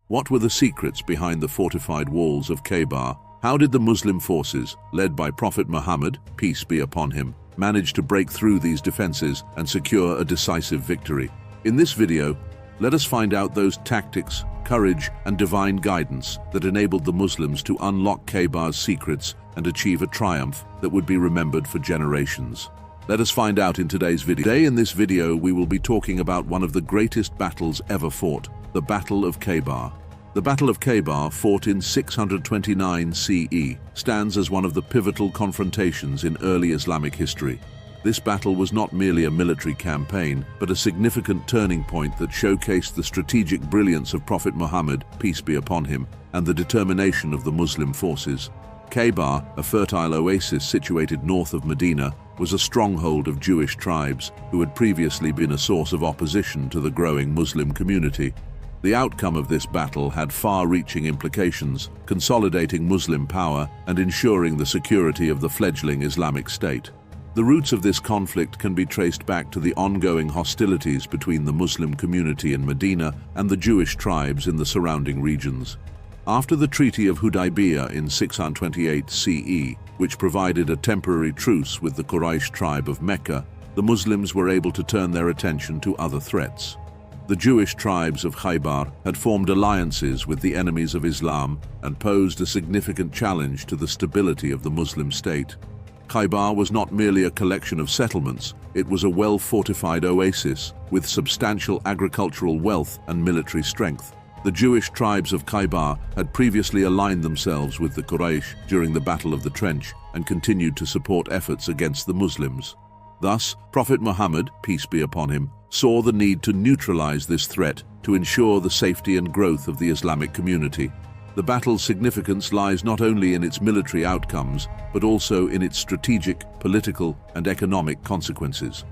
What were the secrets behind the fortified walls of Khaybar? How did the Muslim forces, led by Prophet Muhammad, peace be upon him, manage to break through these defenses and secure a decisive victory? In this video, let us find out those tactics, courage, and divine guidance that enabled the Muslims to unlock Khaybar's secrets and achieve a triumph that would be remembered for generations. Let us find out in today's video. Today in this video, we will be talking about one of the greatest battles ever fought, the Battle of Khaybar. The Battle of Khaybar, fought in 629 CE, stands as one of the pivotal confrontations in early Islamic history. This battle was not merely a military campaign, but a significant turning point that showcased the strategic brilliance of Prophet Muhammad, peace be upon him, and the determination of the Muslim forces. Khaybar, a fertile oasis situated north of Medina, was a stronghold of Jewish tribes who had previously been a source of opposition to the growing Muslim community. The outcome of this battle had far-reaching implications, consolidating Muslim power and ensuring the security of the fledgling Islamic State. The roots of this conflict can be traced back to the ongoing hostilities between the Muslim community in Medina and the Jewish tribes in the surrounding regions. After the Treaty of Hudaybiyah in 628 CE, which provided a temporary truce with the Quraysh tribe of Mecca, the Muslims were able to turn their attention to other threats. The Jewish tribes of Khaybar had formed alliances with the enemies of Islam and posed a significant challenge to the stability of the Muslim state. Khaybar was not merely a collection of settlements, it was a well-fortified oasis with substantial agricultural wealth and military strength. The Jewish tribes of Khaybar had previously aligned themselves with the Quraysh during the Battle of the Trench and continued to support efforts against the Muslims. Thus, Prophet Muhammad, peace be upon him, saw the need to neutralize this threat to ensure the safety and growth of the Islamic community. The battle's significance lies not only in its military outcomes, but also in its strategic, political, and economic consequences.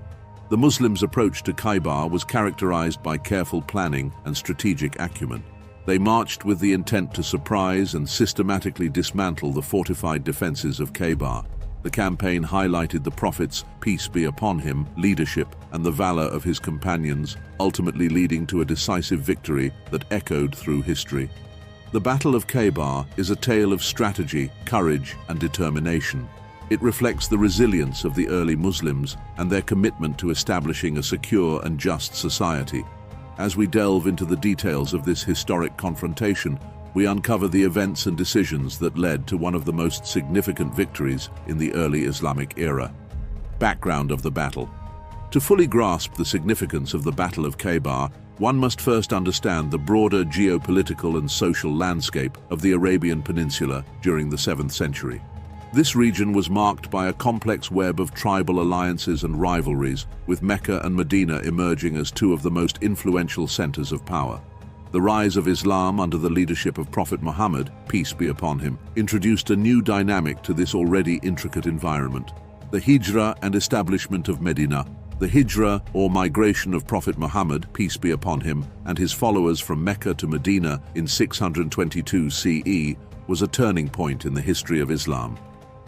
The Muslims' approach to Khaybar was characterized by careful planning and strategic acumen. They marched with the intent to surprise and systematically dismantle the fortified defenses of Khaybar. The campaign highlighted the Prophet's, peace be upon him, leadership and the valor of his companions, ultimately leading to a decisive victory that echoed through history. The Battle of Khaybar is a tale of strategy, courage, and determination. It reflects the resilience of the early Muslims and their commitment to establishing a secure and just society. As we delve into the details of this historic confrontation, we uncover the events and decisions that led to one of the most significant victories in the early Islamic era. Background of the battle. To fully grasp the significance of the Battle of Khaybar, one must first understand the broader geopolitical and social landscape of the Arabian Peninsula during the 7th century. This region was marked by a complex web of tribal alliances and rivalries, with Mecca and Medina emerging as two of the most influential centers of power. The rise of Islam under the leadership of Prophet Muhammad, peace be upon him, introduced a new dynamic to this already intricate environment. The Hijrah and establishment of Medina. The Hijrah, or migration of Prophet Muhammad, peace be upon him, and his followers from Mecca to Medina in 622 CE, was a turning point in the history of Islam.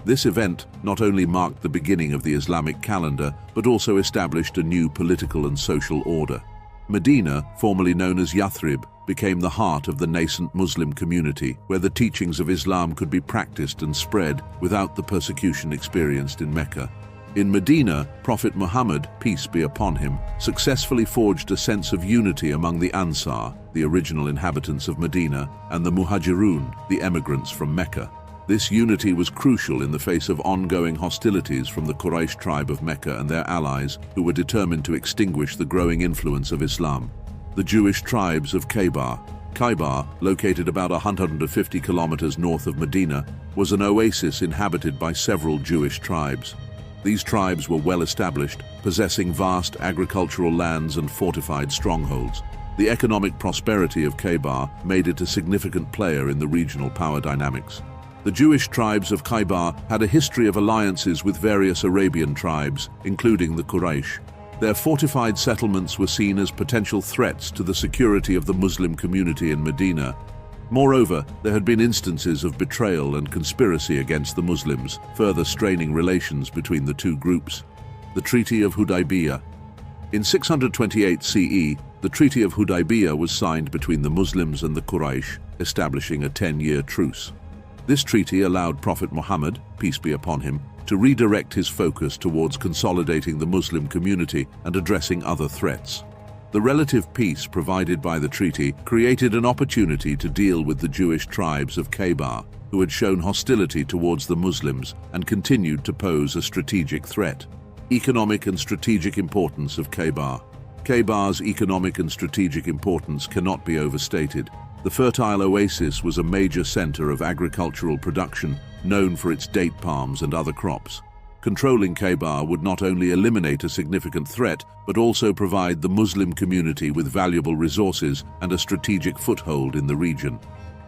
This event not only marked the beginning of the Islamic calendar, but also established a new political and social order. Medina, formerly known as Yathrib, became the heart of the nascent Muslim community, where the teachings of Islam could be practiced and spread without the persecution experienced in Mecca. In Medina, Prophet Muhammad, peace be upon him, successfully forged a sense of unity among the Ansar, the original inhabitants of Medina, and the Muhajirun, the emigrants from Mecca. This unity was crucial in the face of ongoing hostilities from the Quraysh tribe of Mecca and their allies, who were determined to extinguish the growing influence of Islam. The Jewish tribes of Khaybar. Khaybar, located about 150 kilometers north of Medina, was an oasis inhabited by several Jewish tribes. These tribes were well established, possessing vast agricultural lands and fortified strongholds. The economic prosperity of Khaybar made it a significant player in the regional power dynamics. The Jewish tribes of Khaybar had a history of alliances with various Arabian tribes, including the Quraysh. Their fortified settlements were seen as potential threats to the security of the Muslim community in Medina. Moreover, there had been instances of betrayal and conspiracy against the Muslims, further straining relations between the two groups. The Treaty of Hudaybiyah. In 628 CE, The Treaty of Hudaybiyah was signed between the Muslims and the Quraysh, establishing a 10-year truce. This treaty allowed Prophet Muhammad, peace be upon him, to redirect his focus towards consolidating the Muslim community and addressing other threats. The relative peace provided by the treaty created an opportunity to deal with the Jewish tribes of Khaybar, who had shown hostility towards the Muslims and continued to pose a strategic threat. Economic and strategic importance of Khaybar. Khaybar's economic and strategic importance cannot be overstated. The fertile oasis was a major center of agricultural production, known for its date palms and other crops. Controlling Khaybar would not only eliminate a significant threat, but also provide the Muslim community with valuable resources and a strategic foothold in the region.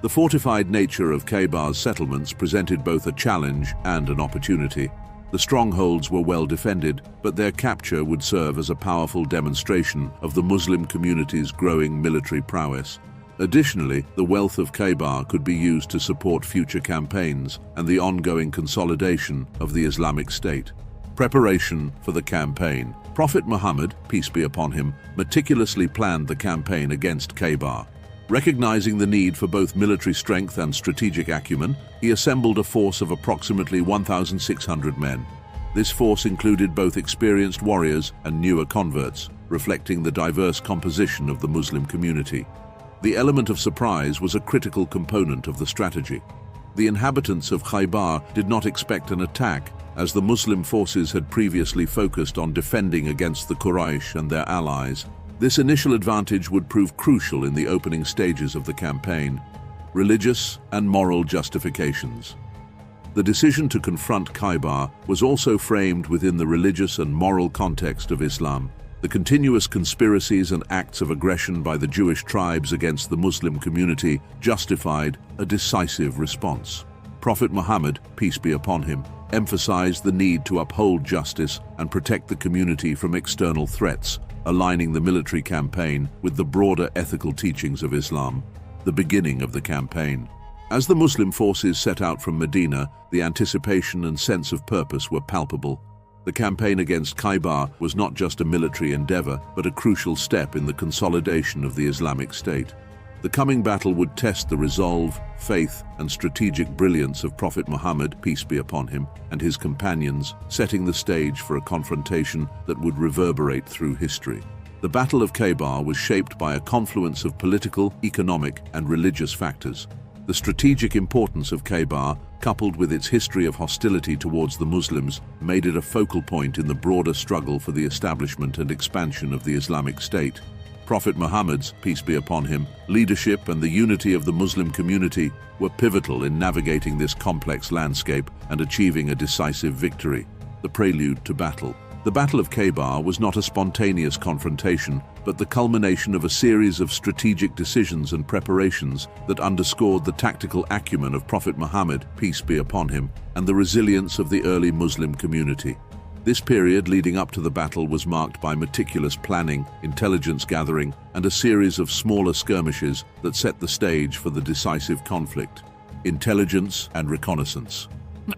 The fortified nature of Khaybar's settlements presented both a challenge and an opportunity. The strongholds were well defended, but their capture would serve as a powerful demonstration of the Muslim community's growing military prowess. Additionally, the wealth of Khaybar could be used to support future campaigns and the ongoing consolidation of the Islamic State. Preparation for the campaign. Prophet Muhammad, peace be upon him, meticulously planned the campaign against Khaybar. Recognizing the need for both military strength and strategic acumen, he assembled a force of approximately 1,600 men. This force included both experienced warriors and newer converts, reflecting the diverse composition of the Muslim community. The element of surprise was a critical component of the strategy. The inhabitants of Khaybar did not expect an attack, as the Muslim forces had previously focused on defending against the Quraysh and their allies. This initial advantage would prove crucial in the opening stages of the campaign. Religious and moral justifications. The decision to confront Khaybar was also framed within the religious and moral context of Islam. The continuous conspiracies and acts of aggression by the Jewish tribes against the Muslim community justified a decisive response. Prophet Muhammad, peace be upon him, emphasized the need to uphold justice and protect the community from external threats, aligning the military campaign with the broader ethical teachings of Islam. The beginning of the campaign. As the Muslim forces set out from Medina, the anticipation and sense of purpose were palpable. The campaign against Khaybar was not just a military endeavor, but a crucial step in the consolidation of the Islamic State. The coming battle would test the resolve, faith, and strategic brilliance of Prophet Muhammad, peace be upon him, and his companions, setting the stage for a confrontation that would reverberate through history. The Battle of Khaybar was shaped by a confluence of political, economic, and religious factors. The strategic importance of Khaybar, coupled with its history of hostility towards the Muslims, made it a focal point in the broader struggle for the establishment and expansion of the Islamic State. Prophet Muhammad's, peace be upon him, leadership and the unity of the Muslim community were pivotal in navigating this complex landscape and achieving a decisive victory. The prelude to battle. The Battle of Khaybar was not a spontaneous confrontation, but the culmination of a series of strategic decisions and preparations that underscored the tactical acumen of Prophet Muhammad, peace be upon him, and the resilience of the early Muslim community. This period leading up to the battle was marked by meticulous planning, intelligence gathering, and a series of smaller skirmishes that set the stage for the decisive conflict. Intelligence and reconnaissance.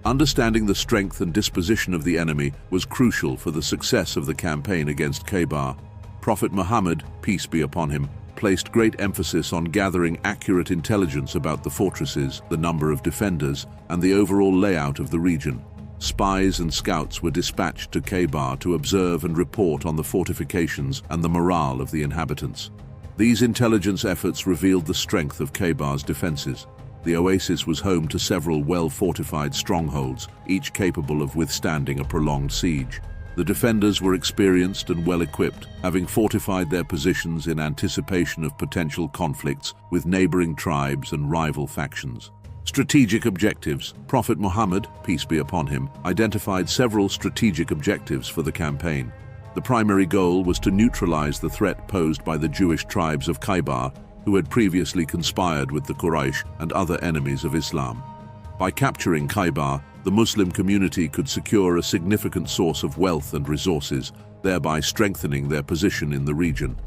Understanding the strength and disposition of the enemy was crucial for the success of the campaign against Khaybar. Prophet Muhammad, peace be upon him, placed great emphasis on gathering accurate intelligence about the fortresses, the number of defenders, and the overall layout of the region. Spies and scouts were dispatched to Khaybar to observe and report on the fortifications and the morale of the inhabitants. These intelligence efforts revealed the strength of Khaybar's defenses. The oasis was home to several well-fortified strongholds, each capable of withstanding a prolonged siege. The defenders were experienced and well-equipped, having fortified their positions in anticipation of potential conflicts with neighboring tribes and rival factions. Strategic objectives. Prophet Muhammad, peace be upon him, identified several strategic objectives for the campaign. The primary goal was to neutralize the threat posed by the Jewish tribes of Khaybar, who had previously conspired with the Quraysh and other enemies of Islam. By capturing Khaybar, the Muslim community could secure a significant source of wealth and resources, thereby strengthening their position in the region.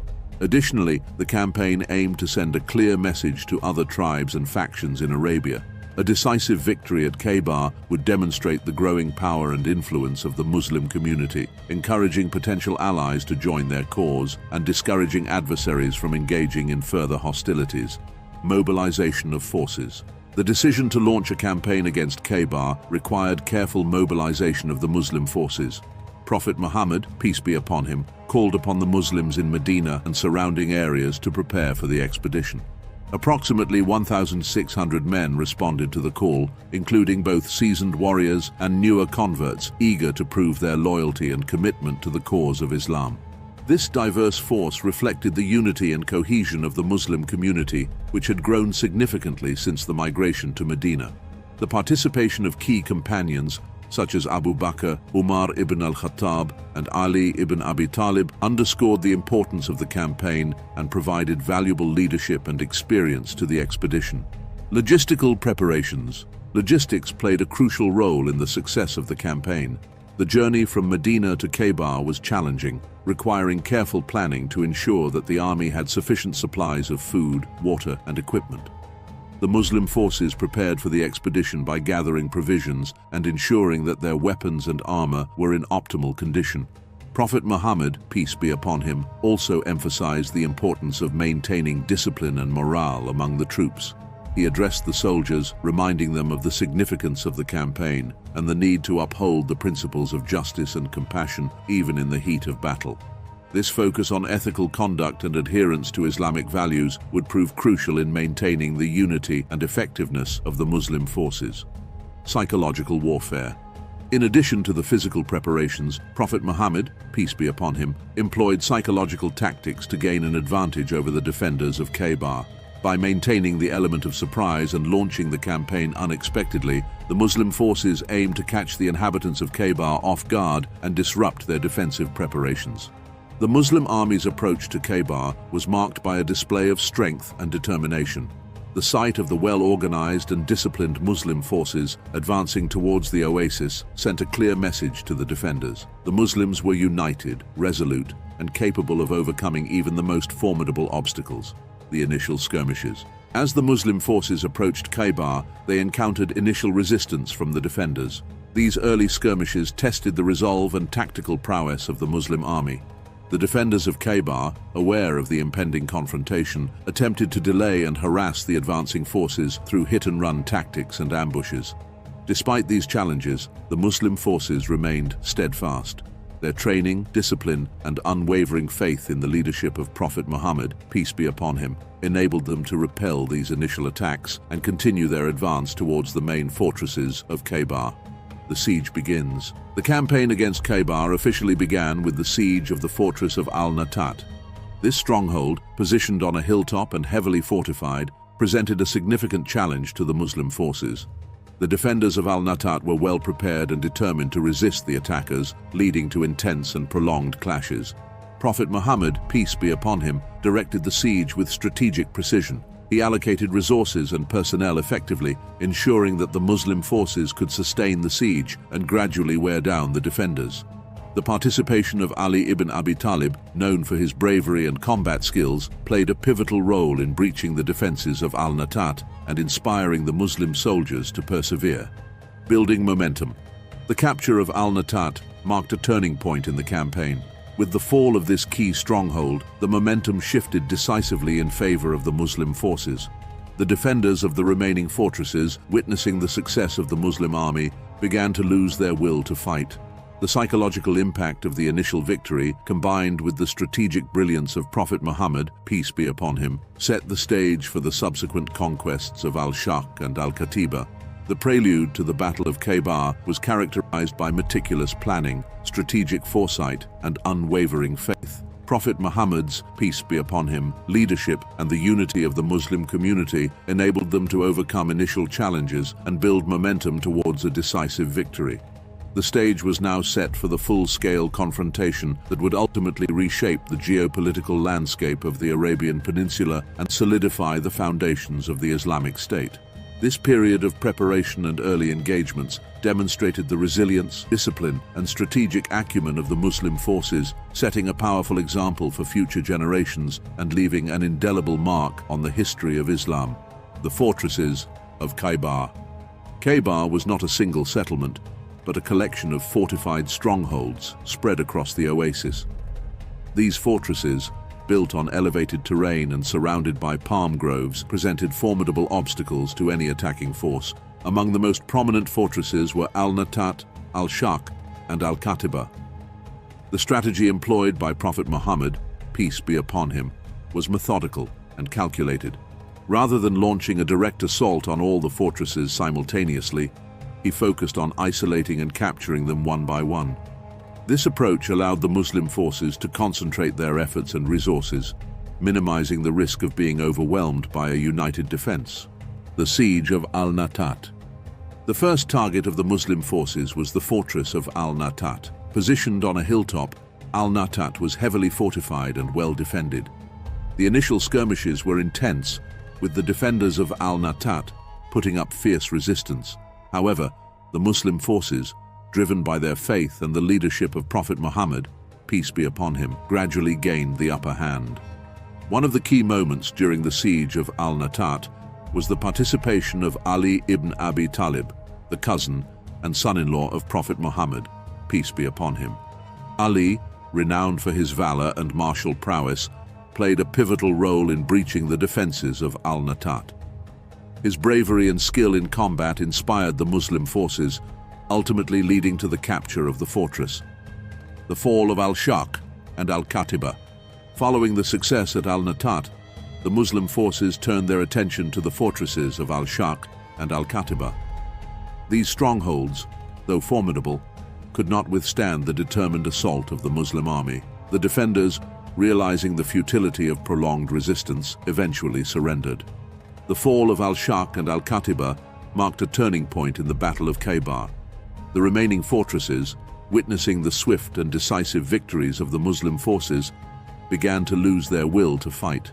Additionally, the campaign aimed to send a clear message to other tribes and factions in Arabia. A decisive victory at Khaybar would demonstrate the growing power and influence of the Muslim community, encouraging potential allies to join their cause and discouraging adversaries from engaging in further hostilities. Mobilization of forces. The decision to launch a campaign against Khaybar required careful mobilization of the Muslim forces. Prophet Muhammad, peace be upon him, called upon the Muslims in Medina and surrounding areas to prepare for the expedition. Approximately 1,600 men responded to the call, including both seasoned warriors and newer converts eager to prove their loyalty and commitment to the cause of Islam. This diverse force reflected the unity and cohesion of the Muslim community, which had grown significantly since the migration to Medina. The participation of key companions, such as Abu Bakr, Umar ibn al-Khattab, and Ali ibn Abi Talib, underscored the importance of the campaign and provided valuable leadership and experience to the expedition. Logistical preparations. Logistics played a crucial role in the success of the campaign. The journey from Medina to Khaybar was challenging, requiring careful planning to ensure that the army had sufficient supplies of food, water, and equipment. The Muslim forces prepared for the expedition by gathering provisions and ensuring that their weapons and armor were in optimal condition. Prophet Muhammad, peace be upon him, also emphasized the importance of maintaining discipline and morale among the troops. He addressed the soldiers, reminding them of the significance of the campaign and the need to uphold the principles of justice and compassion even in the heat of battle. This focus on ethical conduct and adherence to Islamic values would prove crucial in maintaining the unity and effectiveness of the Muslim forces. Psychological warfare. In addition to the physical preparations, Prophet Muhammad, peace be upon him, employed psychological tactics to gain an advantage over the defenders of Khaybar. By maintaining the element of surprise and launching the campaign unexpectedly, the Muslim forces aimed to catch the inhabitants of Khaybar off guard and disrupt their defensive preparations. The Muslim army's approach to Khaybar was marked by a display of strength and determination. The sight of the well-organized and disciplined Muslim forces advancing towards the oasis sent a clear message to the defenders. The Muslims were united, resolute, and capable of overcoming even the most formidable obstacles. The initial skirmishes. As the Muslim forces approached Khaybar, they encountered initial resistance from the defenders. These early skirmishes tested the resolve and tactical prowess of the Muslim army. The defenders of Khaybar, aware of the impending confrontation, attempted to delay and harass the advancing forces through hit-and-run tactics and ambushes. Despite these challenges, the Muslim forces remained steadfast. Their training, discipline, and unwavering faith in the leadership of Prophet Muhammad, peace be upon him, enabled them to repel these initial attacks and continue their advance towards the main fortresses of Khaybar. The siege begins. The campaign against Khaybar officially began with the siege of the fortress of Al-Natat. This stronghold, positioned on a hilltop and heavily fortified, presented a significant challenge to the Muslim forces. The defenders of Al-Natat were well prepared and determined to resist the attackers, leading to intense and prolonged clashes. Prophet Muhammad, peace be upon him, directed the siege with strategic precision. He allocated resources and personnel effectively, ensuring that the Muslim forces could sustain the siege and gradually wear down the defenders. The participation of Ali ibn Abi Talib, known for his bravery and combat skills, played a pivotal role in breaching the defenses of Al-Natat and inspiring the Muslim soldiers to persevere. Building momentum. The capture of Al-Natat marked a turning point in the campaign. With the fall of this key stronghold, the momentum shifted decisively in favor of the Muslim forces. The defenders of the remaining fortresses, witnessing the success of the Muslim army, began to lose their will to fight. The psychological impact of the initial victory, combined with the strategic brilliance of Prophet Muhammad, peace be upon him, set the stage for the subsequent conquests of Al-Shaq and Al-Katiba. The prelude to the Battle of Khaybar was characterized by meticulous planning, strategic foresight, and unwavering faith. Prophet Muhammad's, peace be upon him, leadership and the unity of the Muslim community enabled them to overcome initial challenges and build momentum towards a decisive victory. The stage was now set for the full-scale confrontation that would ultimately reshape the geopolitical landscape of the Arabian Peninsula and solidify the foundations of the Islamic State. This period of preparation and early engagements demonstrated the resilience, discipline, and strategic acumen of the Muslim forces, setting a powerful example for future generations and leaving an indelible mark on the history of Islam. The fortresses of Khaybar. Khaybar was not a single settlement, but a collection of fortified strongholds spread across the oasis. These fortresses, built on elevated terrain and surrounded by palm groves, presented formidable obstacles to any attacking force. Among the most prominent fortresses were Al-Natat, Al-Shaq, and Al-Katiba. The strategy employed by Prophet Muhammad, peace be upon him, was methodical and calculated. Rather than launching a direct assault on all the fortresses simultaneously, he focused on isolating and capturing them one by one. This approach allowed the Muslim forces to concentrate their efforts and resources, minimizing the risk of being overwhelmed by a united defense. The Siege of Al-Natat. The first target of the Muslim forces was the fortress of Al-Natat. Positioned on a hilltop, Al-Natat was heavily fortified and well defended. The initial skirmishes were intense, with the defenders of Al-Natat putting up fierce resistance. However, the Muslim forces, driven by their faith and the leadership of Prophet Muhammad, peace be upon him, gradually gained the upper hand. One of the key moments during the siege of Al-Natat was the participation of Ali ibn Abi Talib, the cousin and son-in-law of Prophet Muhammad, peace be upon him. Ali, renowned for his valor and martial prowess, played a pivotal role in breaching the defenses of Al-Natat. His bravery and skill in combat inspired the Muslim forces, ultimately leading to the capture of the fortress. The fall of Al-Shaq and Al-Katiba. Following the success at Al-Natat, the Muslim forces turned their attention to the fortresses of Al-Shaq and Al-Katiba. These strongholds, though formidable, could not withstand the determined assault of the Muslim army. The defenders, realizing the futility of prolonged resistance, eventually surrendered. The fall of Al-Shaq and Al-Katiba marked a turning point in the Battle of Khaybar. The remaining fortresses, witnessing the swift and decisive victories of the Muslim forces, began to lose their will to fight.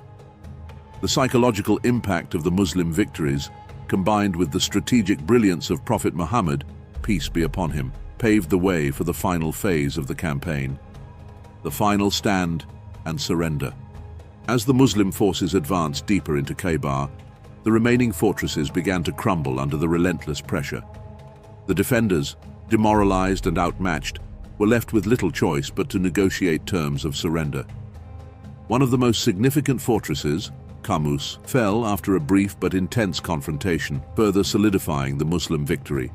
The psychological impact of the Muslim victories, combined with the strategic brilliance of Prophet Muhammad, peace be upon him, paved the way for the final phase of the campaign. The final stand and surrender. As the Muslim forces advanced deeper into Khaybar, the remaining fortresses began to crumble under the relentless pressure. The defenders, demoralized and outmatched, were left with little choice but to negotiate terms of surrender. One of the most significant fortresses, Qamus, fell after a brief but intense confrontation, further solidifying the Muslim victory.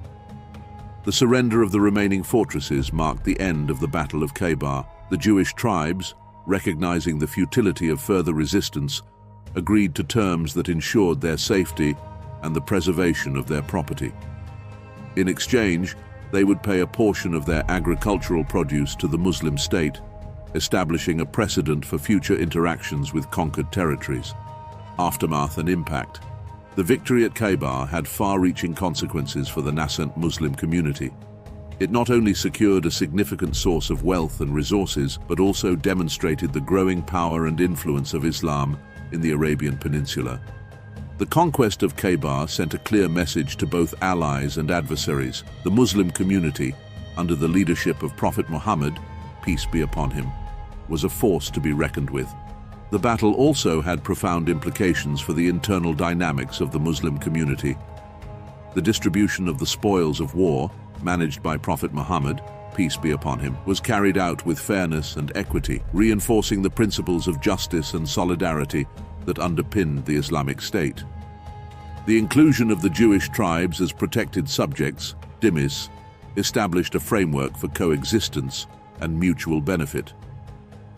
The surrender of the remaining fortresses marked the end of the Battle of Khaybar. The Jewish tribes, recognizing the futility of further resistance, agreed to terms that ensured their safety and the preservation of their property. In exchange, they would pay a portion of their agricultural produce to the Muslim state, establishing a precedent for future interactions with conquered territories. Aftermath and impact. The victory at Khaybar had far-reaching consequences for the nascent Muslim community. It not only secured a significant source of wealth and resources, but also demonstrated the growing power and influence of Islam in the Arabian Peninsula. The conquest of Khaybar sent a clear message to both allies and adversaries. The Muslim community, under the leadership of Prophet Muhammad, peace be upon him, was a force to be reckoned with. The battle also had profound implications for the internal dynamics of the Muslim community. The distribution of the spoils of war, managed by Prophet Muhammad, peace be upon him, was carried out with fairness and equity, reinforcing the principles of justice and solidarity that underpinned the Islamic State. The inclusion of the Jewish tribes as protected subjects, dhimmis, established a framework for coexistence and mutual benefit.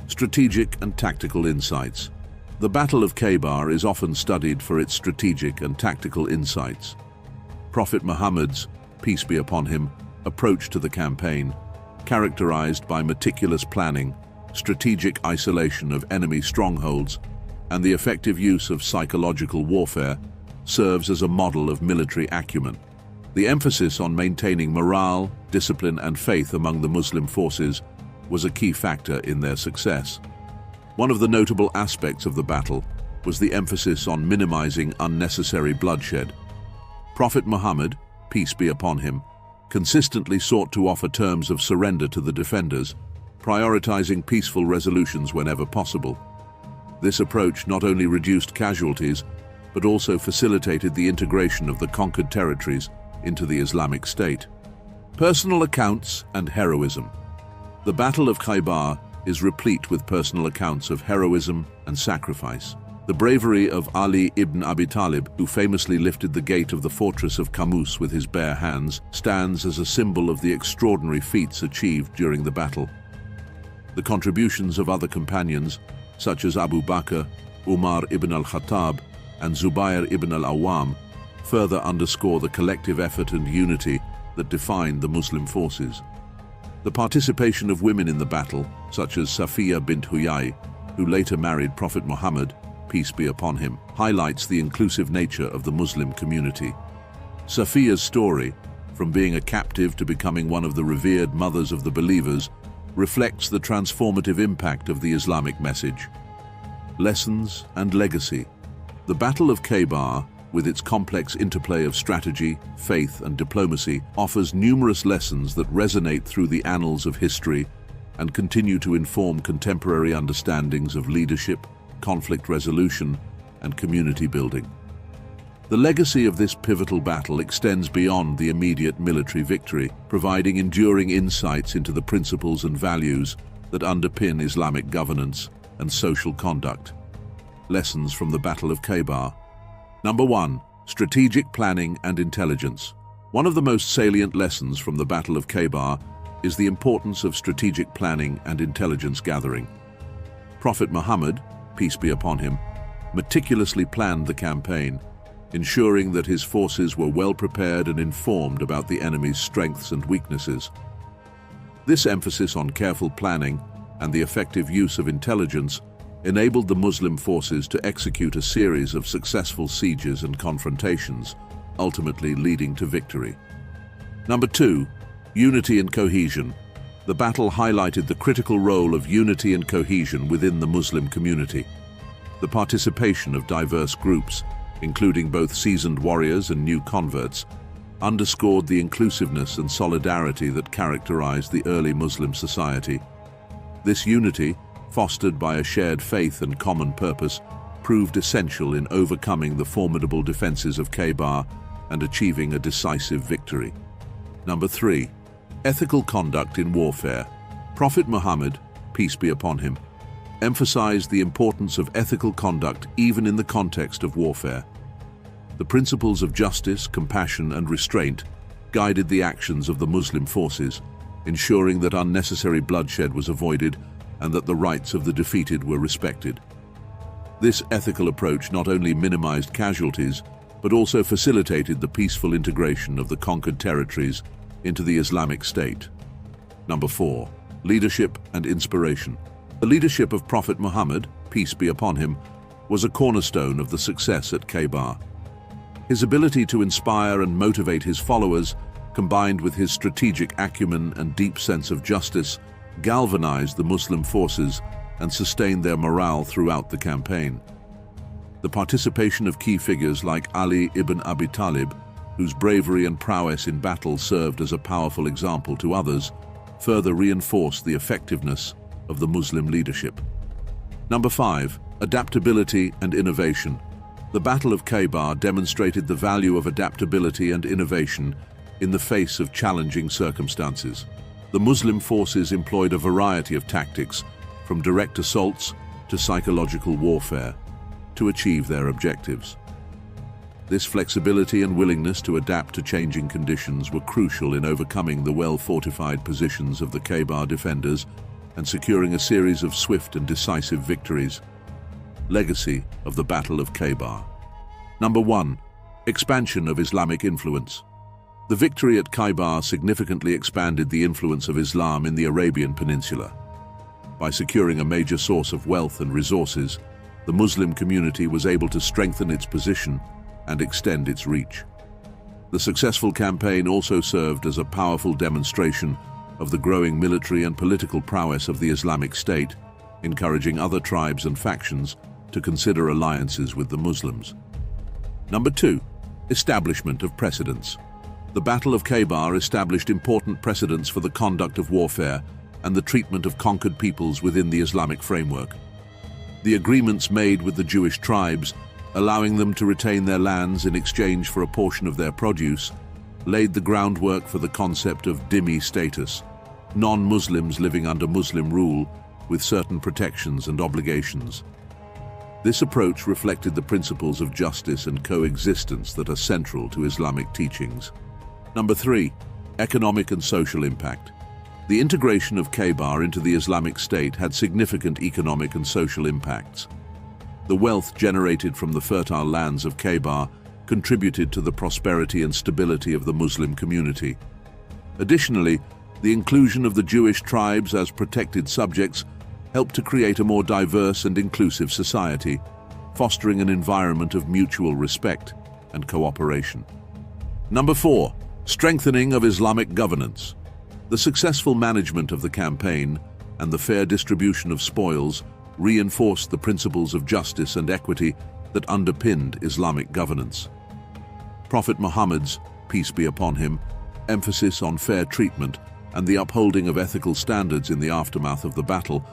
Strategic and tactical insights. The Battle of Khaybar is often studied for its strategic and tactical insights. Prophet Muhammad's, peace be upon him, approach to the campaign, characterized by meticulous planning, strategic isolation of enemy strongholds, and the effective use of psychological warfare, serves as a model of military acumen. The emphasis on maintaining morale, discipline, and faith among the Muslim forces was a key factor in their success. One of the notable aspects of the battle was the emphasis on minimizing unnecessary bloodshed. Prophet Muhammad, peace be upon him, consistently sought to offer terms of surrender to the defenders, prioritizing peaceful resolutions whenever possible. This approach not only reduced casualties, but also facilitated the integration of the conquered territories into the Islamic State. Personal accounts and heroism. The Battle of Khaybar is replete with personal accounts of heroism and sacrifice. The bravery of Ali ibn Abi Talib, who famously lifted the gate of the fortress of Qamus with his bare hands, stands as a symbol of the extraordinary feats achieved during the battle. The contributions of other companions, such as Abu Bakr, Umar ibn al-Khattab, and Zubair ibn al-Awwam, further underscore the collective effort and unity that defined the Muslim forces. The participation of women in the battle, such as Safiya bint Huyay, who later married Prophet Muhammad, peace be upon him, highlights the inclusive nature of the Muslim community. Safiya's story, from being a captive to becoming one of the revered mothers of the believers, reflects the transformative impact of the Islamic message. Lessons and legacy. The Battle of Khaybar, with its complex interplay of strategy, faith, and diplomacy, offers numerous lessons that resonate through the annals of history and continue to inform contemporary understandings of leadership, conflict resolution, and community building. The legacy of this pivotal battle extends beyond the immediate military victory, providing enduring insights into the principles and values that underpin Islamic governance and social conduct. Lessons from the Battle of Khaybar. Number 1. Strategic planning and intelligence. One of the most salient lessons from the Battle of Khaybar is the importance of strategic planning and intelligence gathering. Prophet Muhammad, peace be upon him, meticulously planned the campaign, ensuring that his forces were well prepared and informed about the enemy's strengths and weaknesses. This emphasis on careful planning and the effective use of intelligence enabled the Muslim forces to execute a series of successful sieges and confrontations, ultimately leading to victory. Number 2. Unity and cohesion. The battle highlighted the critical role of unity and cohesion within the Muslim community. The participation of diverse groups, including both seasoned warriors and new converts, underscored the inclusiveness and solidarity that characterized the early Muslim society. This unity, fostered by a shared faith and common purpose, proved essential in overcoming the formidable defenses of Khaybar and achieving a decisive victory. Number 3. Ethical conduct in warfare. Prophet Muhammad, peace be upon him, emphasized the importance of ethical conduct even in the context of warfare. The principles of justice, compassion, and restraint guided the actions of the Muslim forces, ensuring that unnecessary bloodshed was avoided and that the rights of the defeated were respected. This ethical approach not only minimized casualties, but also facilitated the peaceful integration of the conquered territories into the Islamic State. Number 4. Leadership and inspiration. The leadership of Prophet Muhammad, peace be upon him, was a cornerstone of the success at Khaybar. His ability to inspire and motivate his followers, combined with his strategic acumen and deep sense of justice, galvanized the Muslim forces and sustained their morale throughout the campaign. The participation of key figures like Ali ibn Abi Talib, whose bravery and prowess in battle served as a powerful example to others, further reinforced the effectiveness of the Muslim leadership. Number 5. Adaptability and innovation. The Battle of Khaybar demonstrated the value of adaptability and innovation in the face of challenging circumstances. The Muslim forces employed a variety of tactics, from direct assaults to psychological warfare, to achieve their objectives. This flexibility and willingness to adapt to changing conditions were crucial in overcoming the well-fortified positions of the Khaybar defenders and securing a series of swift and decisive victories. Legacy of the Battle of Khaybar. Number 1. Expansion of Islamic influence. The victory at Khaybar significantly expanded the influence of Islam in the Arabian Peninsula. By securing a major source of wealth and resources, the Muslim community was able to strengthen its position and extend its reach. The successful campaign also served as a powerful demonstration of the growing military and political prowess of the Islamic State, encouraging other tribes and factions to consider alliances with the Muslims. Number 2. Establishment of precedents. The Battle of Khaybar established important precedents for the conduct of warfare and the treatment of conquered peoples within the Islamic framework. The agreements made with the Jewish tribes, allowing them to retain their lands in exchange for a portion of their produce, laid the groundwork for the concept of dhimmi status, non-Muslims living under Muslim rule with certain protections and obligations. This approach reflected the principles of justice and coexistence that are central to Islamic teachings. Number 3. Economic and social impact. The integration of Khaybar into the Islamic State had significant economic and social impacts. The wealth generated from the fertile lands of Khaybar contributed to the prosperity and stability of the Muslim community. Additionally, the inclusion of the Jewish tribes as protected subjects helped to create a more diverse and inclusive society, fostering an environment of mutual respect and cooperation. Number 4. Strengthening of Islamic governance. The successful management of the campaign and the fair distribution of spoils reinforced the principles of justice and equity that underpinned Islamic governance. Prophet Muhammad's, peace be upon him, emphasis on fair treatment and the upholding of ethical standards in the aftermath of the battle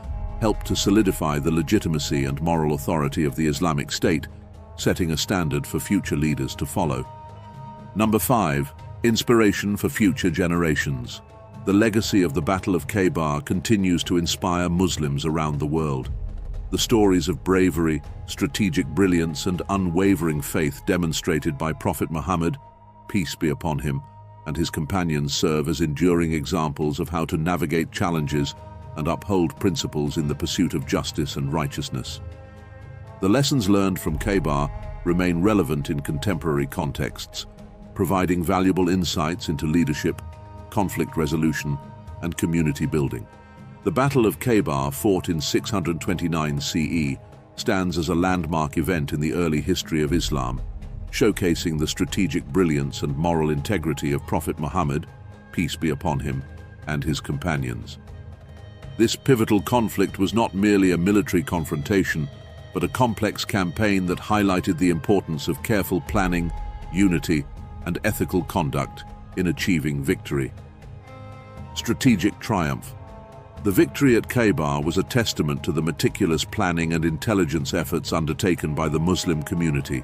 helped to solidify the legitimacy and moral authority of the Islamic State, setting a standard for future leaders to follow. Number 5. Inspiration for future generations. The legacy of the Battle of Khaybar continues to inspire Muslims around the world. The stories of bravery, strategic brilliance, and unwavering faith demonstrated by Prophet Muhammad, peace be upon him, and his companions serve as enduring examples of how to navigate challenges and uphold principles in the pursuit of justice and righteousness. The lessons learned from Khaybar remain relevant in contemporary contexts, providing valuable insights into leadership, conflict resolution, and community building. The Battle of Khaybar, fought in 629 CE, stands as a landmark event in the early history of Islam, showcasing the strategic brilliance and moral integrity of Prophet Muhammad, peace be upon him, and his companions. This pivotal conflict was not merely a military confrontation, but a complex campaign that highlighted the importance of careful planning, unity, and ethical conduct in achieving victory. Strategic triumph. The victory at Khaybar was a testament to the meticulous planning and intelligence efforts undertaken by the Muslim community.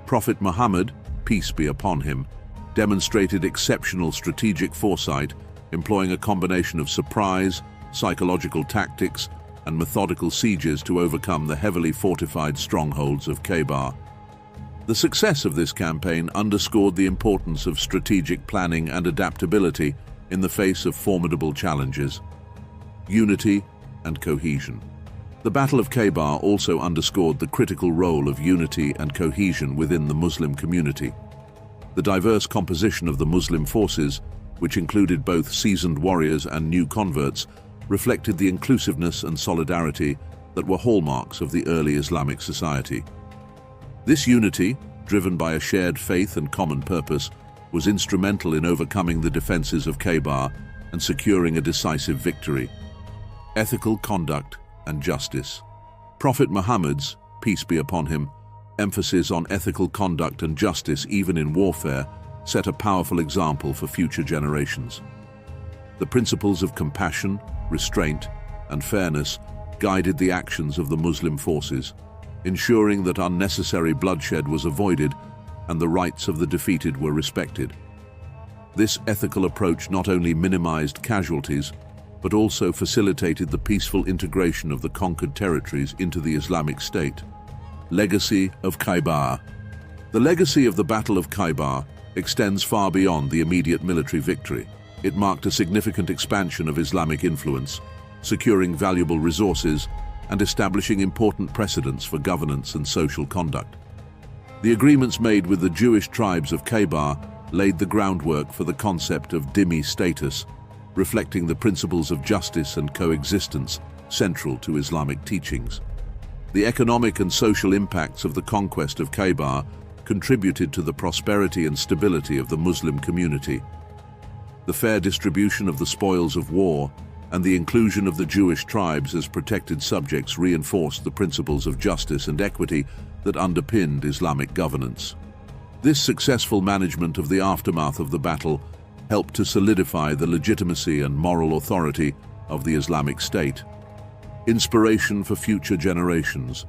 Prophet Muhammad, peace be upon him, demonstrated exceptional strategic foresight, employing a combination of surprise, psychological tactics, and methodical sieges to overcome the heavily fortified strongholds of Khaybar. The success of this campaign underscored the importance of strategic planning and adaptability in the face of formidable challenges. Unity and cohesion. The Battle of Khaybar also underscored the critical role of unity and cohesion within the Muslim community. The diverse composition of the Muslim forces, which included both seasoned warriors and new converts, reflected the inclusiveness and solidarity that were hallmarks of the early Islamic society. This unity, driven by a shared faith and common purpose, was instrumental in overcoming the defenses of Khaybar and securing a decisive victory. Ethical conduct and justice. Prophet Muhammad's, peace be upon him, emphasis on ethical conduct and justice even in warfare set a powerful example for future generations. The principles of compassion, restraint, and fairness guided the actions of the Muslim forces, ensuring that unnecessary bloodshed was avoided and the rights of the defeated were respected. This ethical approach not only minimized casualties, but also facilitated the peaceful integration of the conquered territories into the Islamic State. Legacy of Khaybar. The legacy of the Battle of Khaybar extends far beyond the immediate military victory. It marked a significant expansion of Islamic influence, securing valuable resources and establishing important precedents for governance and social conduct. The agreements made with the Jewish tribes of Khaybar laid the groundwork for the concept of dhimmi status, reflecting the principles of justice and coexistence central to Islamic teachings. The economic and social impacts of the conquest of Khaybar contributed to the prosperity and stability of the Muslim community. The fair distribution of the spoils of war and the inclusion of the Jewish tribes as protected subjects reinforced the principles of justice and equity that underpinned Islamic governance. This successful management of the aftermath of the battle helped to solidify the legitimacy and moral authority of the Islamic State. Inspiration for future generations.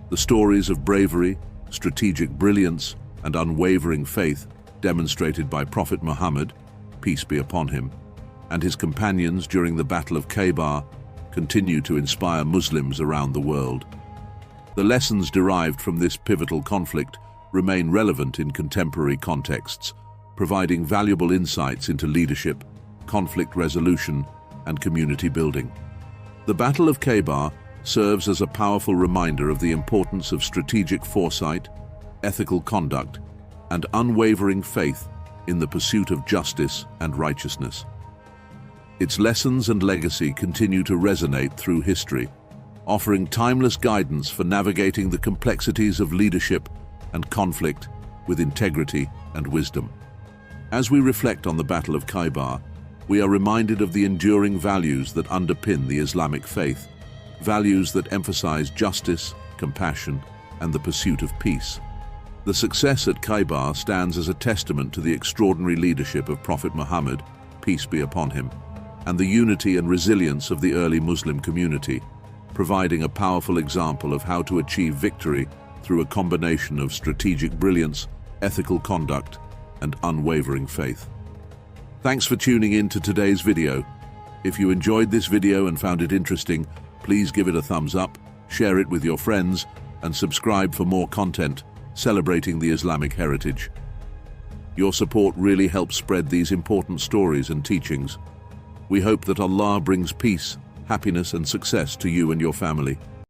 The stories of bravery, strategic brilliance, and unwavering faith demonstrated by Prophet Muhammad, peace be upon him, and his companions during the Battle of Khaybar continue to inspire Muslims around the world. The lessons derived from this pivotal conflict remain relevant in contemporary contexts, providing valuable insights into leadership, conflict resolution, and community building. The Battle of Khaybar serves as a powerful reminder of the importance of strategic foresight, ethical conduct, and unwavering faith in the pursuit of justice and righteousness. Its lessons and legacy continue to resonate through history, offering timeless guidance for navigating the complexities of leadership and conflict with integrity and wisdom. As we reflect on the Battle of Khaybar, we are reminded of the enduring values that underpin the Islamic faith, values that emphasize justice, compassion, and the pursuit of peace. The success at Khaybar stands as a testament to the extraordinary leadership of Prophet Muhammad, peace be upon him, and the unity and resilience of the early Muslim community, providing a powerful example of how to achieve victory through a combination of strategic brilliance, ethical conduct, and unwavering faith. Thanks for tuning in to today's video. If you enjoyed this video and found it interesting, please give it a thumbs up, share it with your friends, and subscribe for more content celebrating the Islamic heritage. Your support really helps spread these important stories and teachings. We hope that Allah brings peace, happiness, and success to you and your family.